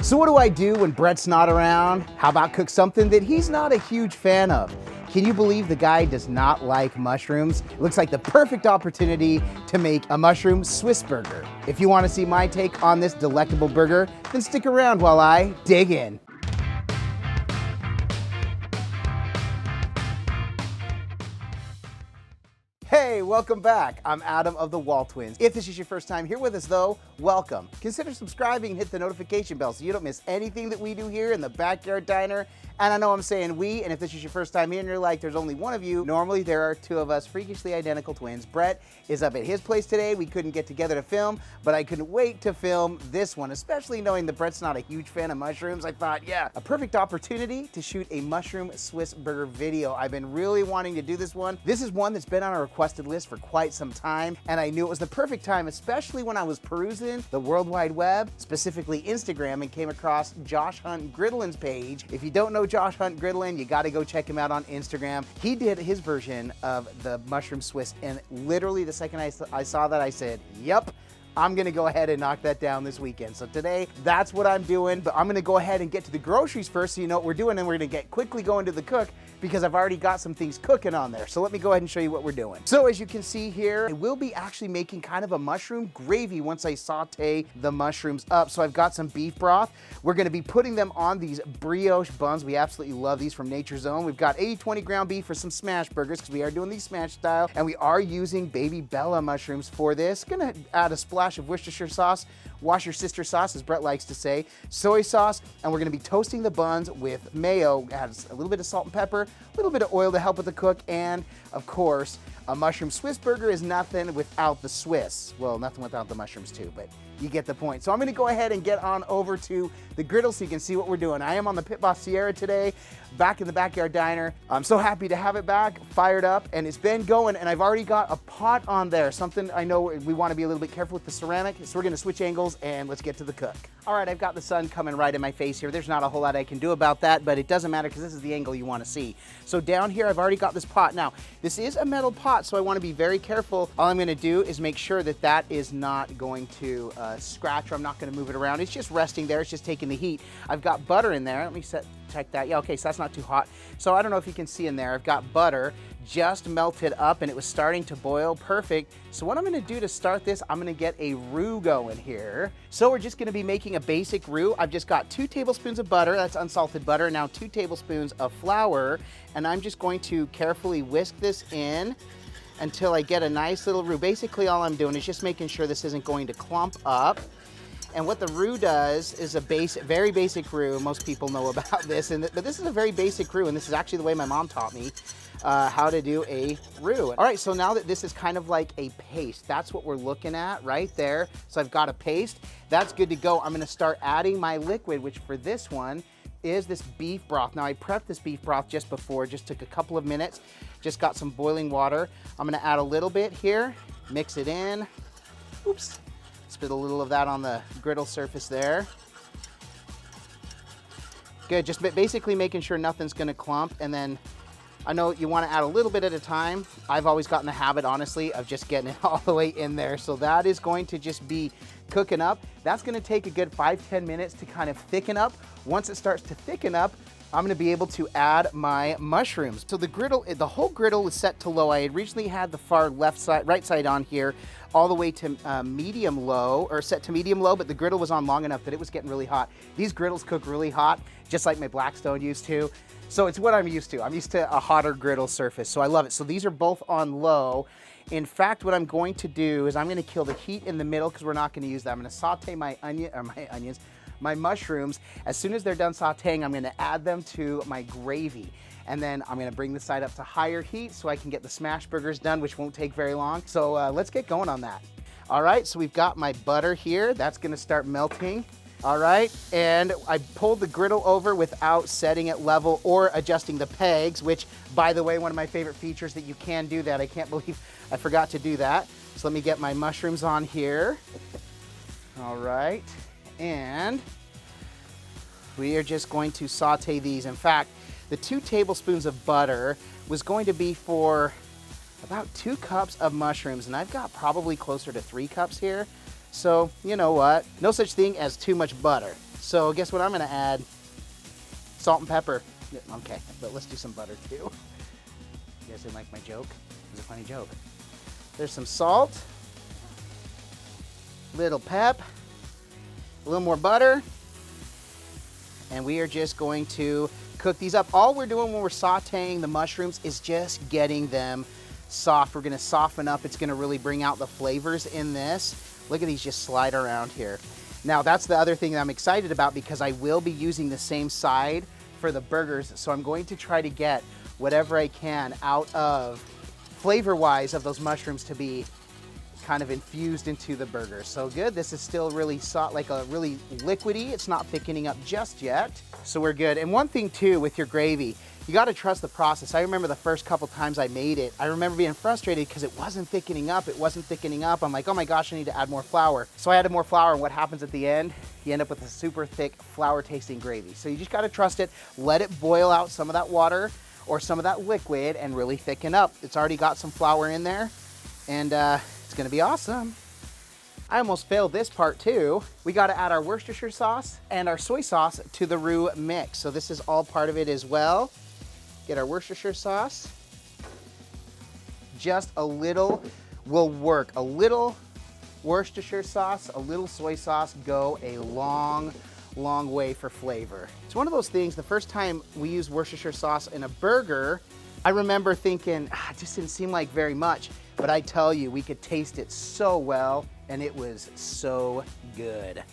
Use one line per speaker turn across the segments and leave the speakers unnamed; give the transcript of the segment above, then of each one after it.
So what do I do when Brett's not around? How about cook something that he's not a huge fan of? Can you believe the guy does not like mushrooms? It looks like the perfect opportunity to make a mushroom Swiss burger. If you want to see my take on this delectable burger, then stick around while I dig in. Hey, welcome back. I'm Adam of the WALTWINS. If this is your first time here with us though, welcome. Consider subscribing and hit the notification bell so you don't miss anything that we do here in the Backyard Diner. And I know I'm saying we, and if this is your first time here and you're like, there's only one of you, normally there are two of us freakishly identical twins. Brett is up at his place today. We couldn't get together to film, but I couldn't wait to film this one, especially knowing that Brett's not a huge fan of mushrooms. I thought, yeah, a perfect opportunity to shoot a mushroom Swiss burger video. I've been really wanting to do this one. This is one that's been on our requested list for quite some time, and I knew it was the perfect time, especially when I was perusing the World Wide Web, specifically Instagram, and came across Josh Hunt Griddlin's page. If you don't know Josh Hunt Griddlin, you got to go check him out on Instagram. He did his version of the mushroom Swiss, and literally the second I saw that, I said, yep, I'm gonna go ahead and knock that down this weekend. So today, that's what I'm doing, but I'm gonna go ahead and get to the groceries first so you know what we're doing, and we're gonna get quickly going to the cook because I've already got some things cooking on there. So let me go ahead and show you what we're doing. So as you can see here, I will be actually making kind of a mushroom gravy once I saute the mushrooms up. So I've got some beef broth. We're gonna be putting them on these brioche buns. We absolutely love these from Nature's Own. We've got 80-20 ground beef for some smash burgers because we are doing these smash style, and we are using baby Bella mushrooms for this. Gonna add a splash of Worcestershire sauce, wash your sister sauce, as Brett likes to say, soy sauce, and we're gonna be toasting the buns with mayo. Adds a little bit of salt and pepper, a little bit of oil to help with the cook, and of course, a mushroom Swiss burger is nothing without the Swiss. Well, nothing without the mushrooms too, but you get the point. So I'm gonna go ahead and get on over to the griddle so you can see what we're doing. I am on the Pit Boss Sierra today, back in the Backyard Diner. I'm so happy to have it back, fired up, and it's been going, and I've already got a pot on there. Something I know we wanna be a little bit careful with the ceramic, so we're gonna switch angles and let's get to the cook. All right, I've got the sun coming right in my face here. There's not a whole lot I can do about that, but it doesn't matter because this is the angle you wanna see. So down here, I've already got this pot. Now, this is a metal pot, so I wanna be very careful. All I'm gonna do is make sure that that is not going to scratch, or I'm not gonna move it around. It's just resting there, it's just taking the heat. I've got butter in there. Let me check that. Yeah, okay, so that's not too hot. So I don't know if you can see in there, I've got butter just melted up and it was starting to boil. Perfect. So what I'm gonna do to start this, I'm gonna get a roux going here. So we're just gonna be making a basic roux. I've just got 2 tablespoons of butter, that's unsalted butter, now 2 tablespoons of flour, and I'm just going to carefully whisk this in until I get a nice little roux. Basically all I'm doing is just making sure this isn't going to clump up. And what the roux does is a very basic roux. Most people know about this, but this is a very basic roux, and this is actually the way my mom taught me how to do a roux. All right, so now that this is kind of like a paste, that's what we're looking at right there. So I've got a paste, that's good to go. I'm gonna start adding my liquid, which for this one is this beef broth. Now I prepped this beef broth just before, just took a couple of minutes, just got some boiling water. I'm gonna add a little bit here, mix it in. Oops. Spit a little of that on the griddle surface there. Good, just basically making sure nothing's gonna clump, and then I know you wanna add a little bit at a time. I've always gotten the habit, honestly, of just getting it all the way in there. So that is going to just be cooking up. That's gonna take a good 5-10 minutes to kind of thicken up. Once it starts to thicken up, I'm gonna be able to add my mushrooms. So the whole griddle is set to low. I had originally had the far right side on here all the way to medium low, or set to medium low, but the griddle was on long enough that it was getting really hot. These griddles cook really hot, just like my Blackstone used to. So it's what I'm used to. I'm used to a hotter griddle surface, so I love it. So these are both on low. In fact, what I'm going to do is I'm gonna kill the heat in the middle because we're not gonna use that. I'm gonna saute my mushrooms. As soon as they're done sauteing, I'm gonna add them to my gravy. And then I'm gonna bring the side up to higher heat so I can get the smash burgers done, which won't take very long. So let's get going on that. All right, so we've got my butter here. That's gonna start melting. All right, and I pulled the griddle over without setting it level or adjusting the pegs, which, by the way, one of my favorite features that you can do that. I can't believe I forgot to do that. So let me get my mushrooms on here. All right, and we are just going to saute these. In fact, the 2 tablespoons of butter was going to be for about 2 cups of mushrooms, and I've got probably closer to 3 cups here. So, you know what? No such thing as too much butter. So guess what I'm gonna add? Salt and pepper. Okay, but let's do some butter too. You guys didn't like my joke? It was a funny joke. There's some salt, little pep, a little more butter, and we are just going to cook these up. All we're doing when we're sauteing the mushrooms is just getting them soft. We're gonna soften up. It's gonna really bring out the flavors in this. Look at these just slide around here. Now that's the other thing that I'm excited about, because I will be using the same side for the burgers. So I'm going to try to get whatever I can out of flavor-wise of those mushrooms to be kind of infused into the burger. So good. This is still really soft, like a really liquidy. It's not thickening up just yet. So we're good. And one thing too with your gravy, you got to trust the process. I remember the first couple times I made it, I remember being frustrated because it wasn't thickening up. It wasn't thickening up. I'm like, oh my gosh, I need to add more flour. So I added more flour, and what happens at the end? You end up with a super thick flour tasting gravy. So you just got to trust it. Let it boil out some of that water or some of that liquid and really thicken up. It's already got some flour in there, and it's gonna be awesome. I almost failed this part too. We gotta add our Worcestershire sauce and our soy sauce to the roux mix. So this is all part of it as well. Get our Worcestershire sauce. Just a little will work. A little Worcestershire sauce, a little soy sauce go a long way for flavor. It's one of those things, the first time we used Worcestershire sauce in a burger, I remember thinking, it just didn't seem like very much, but I tell you, we could taste it so well, and it was so good.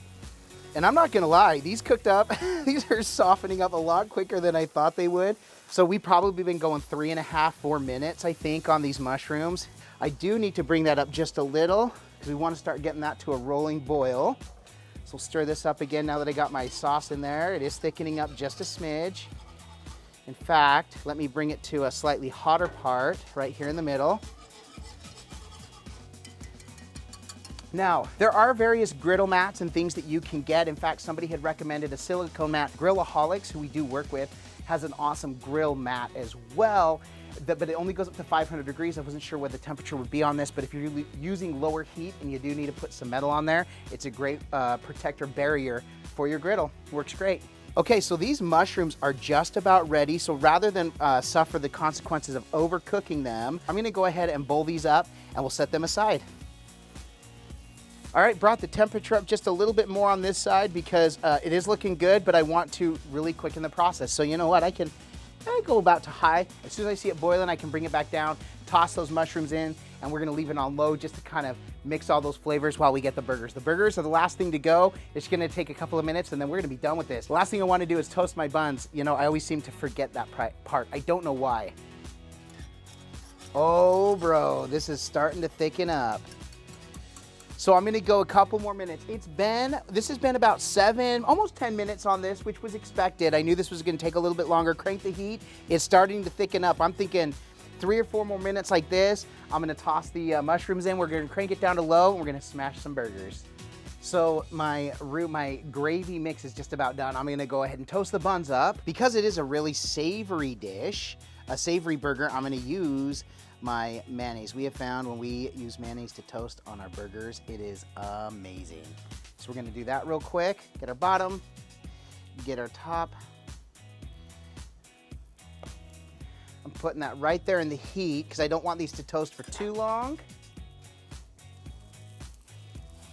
And I'm not gonna lie, these cooked up, these are softening up a lot quicker than I thought they would. So we've probably been going 3.5, 4 minutes, I think, on these mushrooms. I do need to bring that up just a little, because we want to start getting that to a rolling boil. So we'll stir this up again now that I got my sauce in there. It is thickening up just a smidge. In fact, let me bring it to a slightly hotter part right here in the middle. Now, there are various griddle mats and things that you can get. In fact, somebody had recommended a silicone mat. Grillaholics, who we do work with, has an awesome grill mat as well, but it only goes up to 500 degrees. I wasn't sure what the temperature would be on this, but if you're using lower heat and you do need to put some metal on there, it's a great protector barrier for your griddle. Works great. Okay, so these mushrooms are just about ready. So rather than suffer the consequences of overcooking them, I'm gonna go ahead and bowl these up and we'll set them aside. All right, brought the temperature up just a little bit more on this side because it is looking good, but I want to really quicken the process. So you know what, I go about to high. As soon as I see it boiling, I can bring it back down, toss those mushrooms in, and we're gonna leave it on low just to kind of mix all those flavors while we get the burgers. The burgers are the last thing to go. It's gonna take a couple of minutes and then we're gonna be done with this. The last thing I wanna do is toast my buns. You know, I always seem to forget that part. I don't know why. Oh, bro, this is starting to thicken up. So I'm gonna go a couple more minutes. This has been about 7, almost 10 minutes on this, which was expected. I knew this was gonna take a little bit longer. Crank the heat. It's starting to thicken up. I'm thinking 3 or 4 more minutes like this. I'm gonna toss the mushrooms in. We're gonna crank it down to low, and we're gonna smash some burgers. So my gravy mix is just about done. I'm gonna go ahead and toast the buns up. Because it is a really savory dish, a savory burger, I'm gonna use my mayonnaise. We have found when we use mayonnaise to toast on our burgers, it is amazing. So we're gonna do that real quick. Get our bottom, get our top. I'm putting that right there in the heat because I don't want these to toast for too long.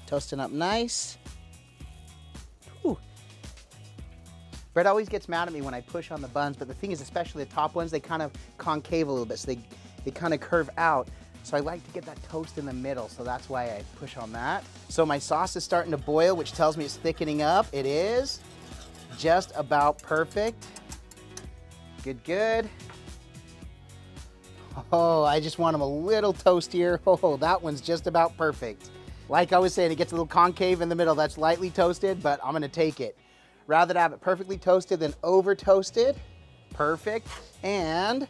Toasting up nice. Whew. Brett always gets mad at me when I push on the buns, but the thing is, especially the top ones, they kind of concave a little bit, so they kind of curve out. So I like to get that toast in the middle, so that's why I push on that. So my sauce is starting to boil, which tells me it's thickening up. It is just about perfect. Good, good. Oh, I just want them a little toastier. Oh, that one's just about perfect. Like I was saying, it gets a little concave in the middle. That's lightly toasted, but I'm gonna take it. Rather than have it perfectly toasted than over toasted. Perfect. And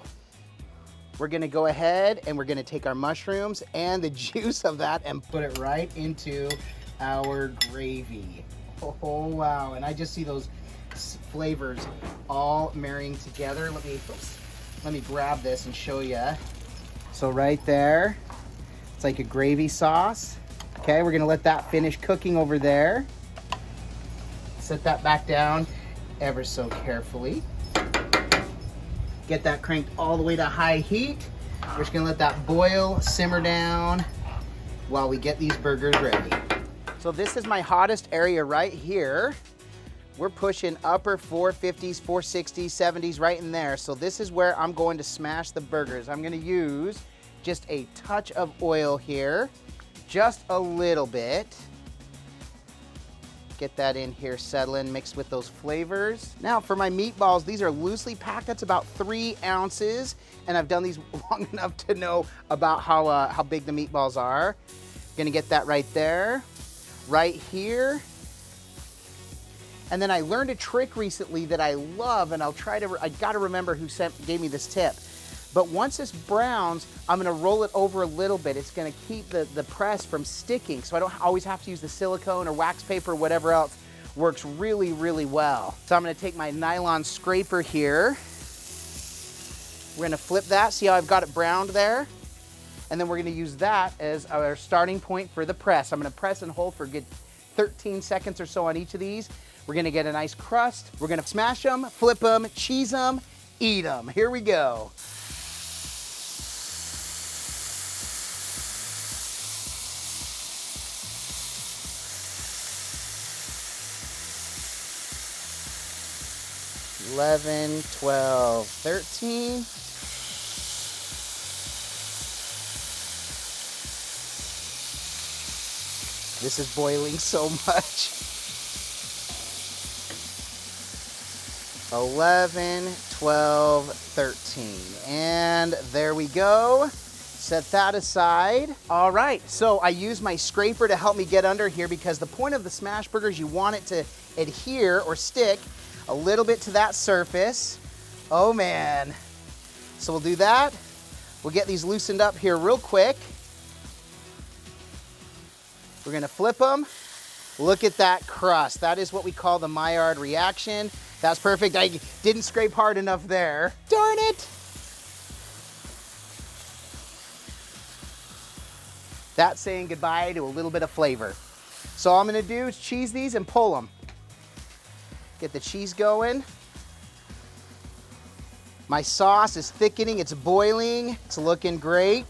we're gonna go ahead and we're gonna take our mushrooms and the juice of that and put it right into our gravy. Oh, wow. And I just see those flavors all marrying together. Let me grab this and show you. So right there, it's like a gravy sauce. Okay, we're gonna let that finish cooking over there. set that back down ever so carefully. Get that cranked all the way to high heat. We're just gonna let that boil, simmer down while we get these burgers ready. So this is my hottest area right here. We're pushing upper 450s, 460s, 70s right in there. So this is where I'm going to smash the burgers. I'm gonna use just a touch of oil here, just a little bit. Get that in here settling, mixed with those flavors. Now for my meatballs, these are loosely packed. That's about 3 ounces. And I've done these long enough to know about how big the meatballs are. Gonna get that right there, right here. And then I learned a trick recently that I love, and I gotta remember who gave me this tip. But once this browns, I'm gonna roll it over a little bit. It's gonna keep the press from sticking, so I don't always have to use the silicone or wax paper or whatever else. Works really, really well. So I'm gonna take my nylon scraper here. We're gonna flip that, see how I've got it browned there? And then we're gonna use that as our starting point for the press. I'm gonna press and hold for a good 13 seconds or so on each of these. We're gonna get a nice crust. We're gonna smash them, flip them, cheese them, eat them. Here we go. $11, $12, $13. This is boiling so much. 11, 12, 13. And there we go. Set that aside. All right, so I use my scraper to help me get under here because the point of the smash burger is you want it to adhere or stick a little bit to that surface. Oh man. So we'll do that. We'll get these loosened up here real quick. We're gonna flip them. Look at that crust. That is what we call the Maillard reaction. That's perfect. I didn't scrape hard enough there. Darn it. That's saying goodbye to a little bit of flavor. So all I'm gonna do is cheese these and pull them. Get the cheese going. My sauce is thickening, it's boiling, it's looking great.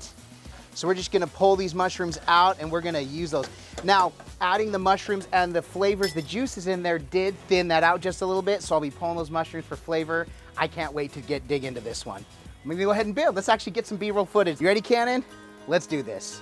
So we're just gonna pull these mushrooms out and we're gonna use those. Now, adding the mushrooms and the flavors, the juices in there did thin that out just a little bit, so I'll be pulling those mushrooms for flavor. I can't wait to dig into this one. I'm gonna go ahead and build. Let's actually get some B-roll footage. You ready, Cannon? Let's do this.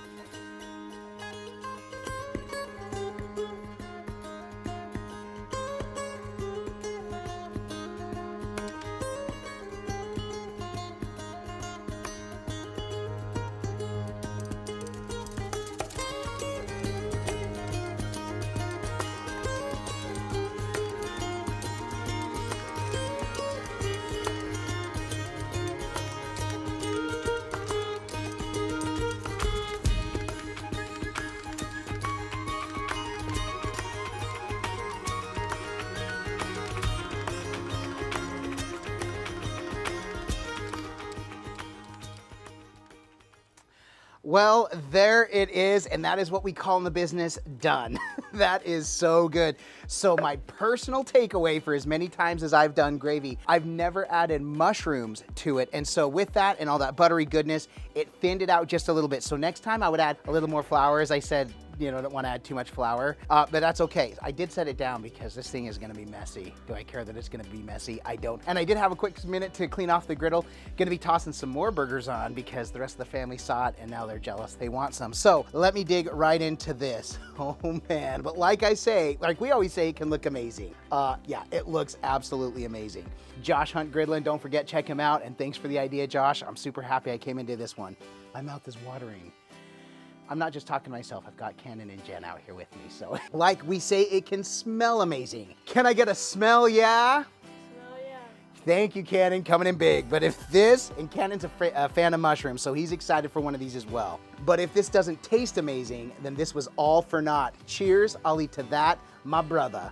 Well, there it is, and that is what we call in the business done. That is so good. So my personal takeaway for as many times as I've done gravy, I've never added mushrooms to it. And so with that and all that buttery goodness, it thinned it out just a little bit. So next time I would add a little more flour. As I said, you know, don't want to add too much flour, but that's okay. I did set it down because this thing is gonna be messy. Do I care that it's gonna be messy? I don't. And I did have a quick minute to clean off the griddle. Gonna be tossing some more burgers on because the rest of the family saw it and now they're jealous. They want some. So let me dig right into this. Oh man, but like I say, like we always say, it can look amazing. Yeah, it looks absolutely amazing. Josh Hunt Griddling, don't forget, check him out. And thanks for the idea, Josh. I'm super happy I came into this one. My mouth is watering. I'm not just talking to myself, I've got Cannon and Jen out here with me. So like we say, it can smell amazing. Can I get a smell, yeah?
Smell, yeah.
Thank you, Cannon, coming in big. But if this, and Cannon's a fan of mushrooms, so he's excited for one of these as well. But if this doesn't taste amazing, then this was all for naught. Cheers, I'll eat to that, my brother.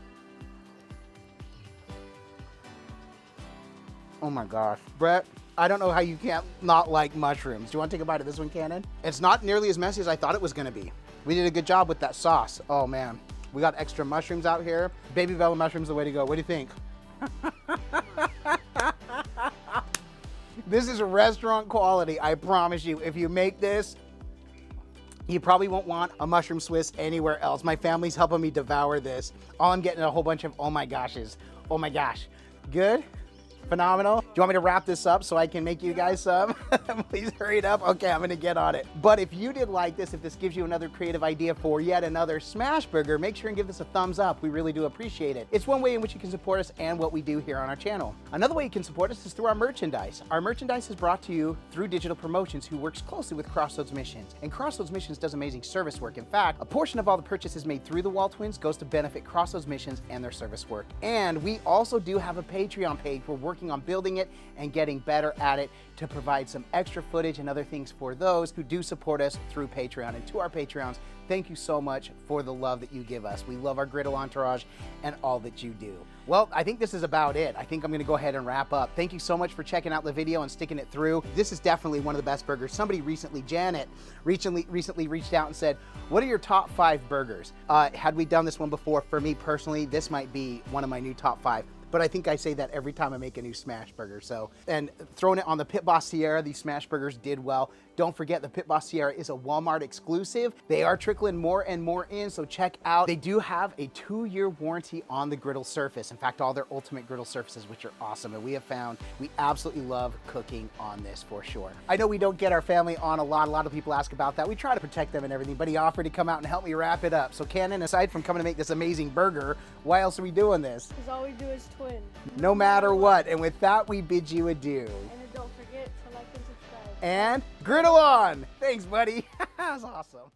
Oh my gosh, Brett. I don't know how you can't not like mushrooms. Do you want to take a bite of this one, Cannon? It's not nearly as messy as I thought it was gonna be. We did a good job with that sauce. Oh man, We got extra mushrooms out here. Baby bella mushrooms, the way to go. What do you think? This is restaurant quality, I promise you. If you make this, you probably won't want a mushroom Swiss anywhere else. My family's helping me devour this. All I'm getting a whole bunch of oh my goshes. Oh my gosh. Good? Phenomenal. Do you want me to wrap this up so I can make you guys some? Please hurry it up. Okay, I'm gonna get on it. But if you did like this, if this gives you another creative idea for yet another Smashburger, make sure and give this a thumbs up. We really do appreciate it. It's one way in which you can support us and what we do here on our channel. Another way you can support us is through our merchandise. Our merchandise is brought to you through Digital Promotions, who works closely with Crossroads Missions. And Crossroads Missions does amazing service work. In fact, a portion of all the purchases made through the WALTWINS goes to benefit Crossroads Missions and their service work. And we also do have a Patreon page. We're working on building it and getting better at it to provide some extra footage and other things for those who do support us through Patreon. And to our Patreons, thank you so much for the love that you give us. We love our griddle entourage and all that you do. Well, I think this is about it. I think I'm gonna go ahead and wrap up. Thank you so much for checking out the video and sticking it through. This is definitely one of the best burgers. Somebody recently, Janet, recently reached out and said, what are your top 5 burgers? Had we done this one before, for me personally, this might be one of my new top 5. But I think I say that every time I make a new Smashburger. So, and throwing it on the Pit Boss Sierra, these Smashburgers did well. Don't forget, the Pit Boss Sierra is a Walmart exclusive. They are trickling more and more in, so check out. They do have a 2-year warranty on the griddle surface. In fact, all their ultimate griddle surfaces, which are awesome. And we have found we absolutely love cooking on this for sure. I know we don't get our family on a lot. A lot of people ask about that. We try to protect them and everything, but he offered to come out and help me wrap it up. So Cannon, aside from coming to make this amazing burger, why else are we doing this?
Because all we do is twin.
No matter what. And with that, we bid you adieu.
And don't forget to like and subscribe.
And griddle on! Thanks, buddy. That was awesome.